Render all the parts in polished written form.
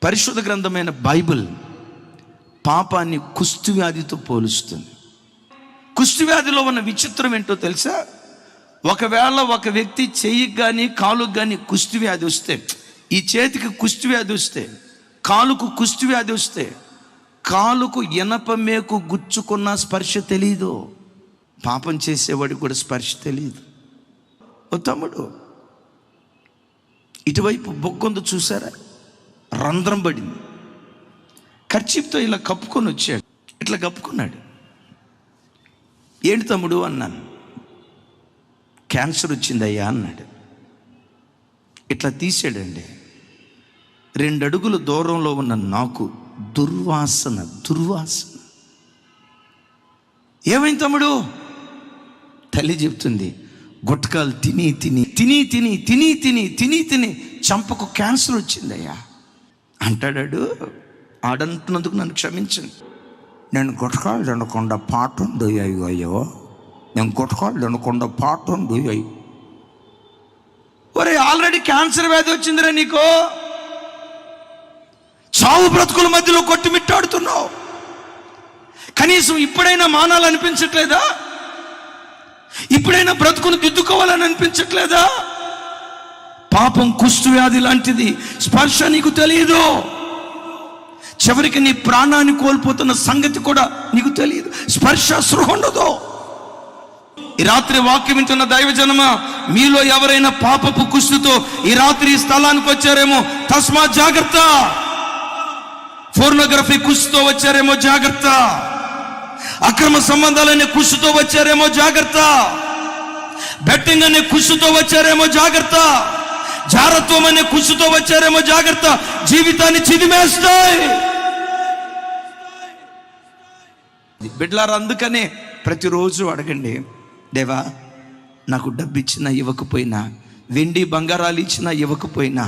పరిశుద్ధ గ్రంథమైన బైబిల్ పాపాన్ని కుష్ఠవ్యాధితో పోలుస్తుంది. కుష్ఠవ్యాధిలో ఉన్న విచిత్రం ఏంటో తెలుసా? ఒకవేళ ఒక వ్యక్తి చెయ్యికి కానీ కాలుకు కానీ కుష్ఠవ్యాధి వస్తే, ఈ చేతికి కుష్ఠవ్యాధి వస్తే, కాలుకు కుష్ఠవ్యాధి వస్తే, కాలుకు ఇనప మేకు గుచ్చుకున్న స్పర్శ తెలీదు. పాపం చేసేవాడికి కూడా స్పర్శ తెలియదు. ఓ తమ్ముడు, ఇటువైపు బొక్కొందు చూసారా, రంధ్రం పడింది. కర్చీప్తో ఇలా కప్పుకొని వచ్చాడు, ఇట్లా కప్పుకున్నాడు. ఏంటి తమ్ముడు అన్నాను. క్యాన్సర్ వచ్చిందయ్యా అన్నాడు. ఇట్లా తీసాడండి. 2 అడుగుల దూరంలో ఉన్న నాకు దుర్వాసన. ఏమైంది తమ్ముడు? తల్లి చెప్తుంది, గుట్కాలు తిని చంపకు క్యాన్సర్ వచ్చిందయ్యా అంటాడాడు. ఆడంటున్నందుకు నన్ను క్షమించండి. నేను గుట్కాలు తినకుండా పాటండు అయ్యో, నేను గుట్కాలు తినకుండా పాటండు అయ్యో. ఒరే, ఆల్రెడీ క్యాన్సర్ వ్యాధి వచ్చిందిరా నీకు. చావు బ్రతుకుల మధ్యలో కొట్టుమిట్టాడుతున్నావు. కనీసం ఇప్పుడైనా మానాలనిపించట్లేదా? ఇప్పుడైనా బ్రతుకును దిద్దుకోవాలని అనిపించట్లేదా? పాపం కుష్ఠవ్యాధి లాంటిది. స్పర్శ నీకు తెలియదు. చివరికి నీ ప్రాణాన్ని కోల్పోతున్న సంగతి కూడా నీకు తెలియదు. స్పర్శ సృహ ఉండదు. ఈ రాత్రి వాక్యం వింటున్న దైవజనమా, మీలో ఎవరైనా పాపపు కుష్ఠుతో ఈ రాత్రి ఈ స్థలానికి వచ్చారేమో, తస్మాత్ జాగ్రత్త. పోర్నోగ్రఫీ కుష్ఠుతో వచ్చారేమో, జాగ్రత్త. అక్రమ సంబంధాలనే కుష్ఠుతో వచ్చారేమో, జాగ్రత్త. బెట్టింగ్ అనే కుష్ఠుతో వచ్చారేమో, జాగ్రత్త. జారత్వం అనే కుష్ఠుతో వచ్చారేమో, జాగ్రత్త. జీవితాన్ని చిదిమేస్తాయి. బిడ్డలారా, అందుకనే ప్రతిరోజు అడగండి, దేవా నాకు డబ్బు ఇచ్చినా ఇవ్వకపోయినా, వెండి బంగారాలు ఇచ్చినా ఇవ్వకపోయినా,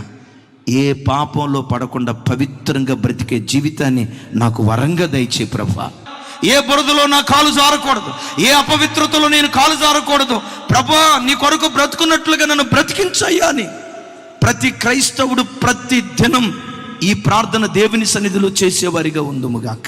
ఏ పాపంలో పడకుండా పవిత్రంగా బ్రతికే జీవితాన్ని నాకు వరంగా దయచే ప్రభువా. ఏ బురదలో నా కాలు జారకూడదు, ఏ అపవిత్రతలో నేను కాలు జారకూడదు. ప్రభువా, నీ కొరకు బ్రతుకున్నట్లుగా నన్ను బ్రతికించయ్యా అని ప్రతి క్రైస్తవుడు ప్రతి దినం ఈ ప్రార్థన దేవుని సన్నిధిలో చేసేవారిగా ఉందుముగాక.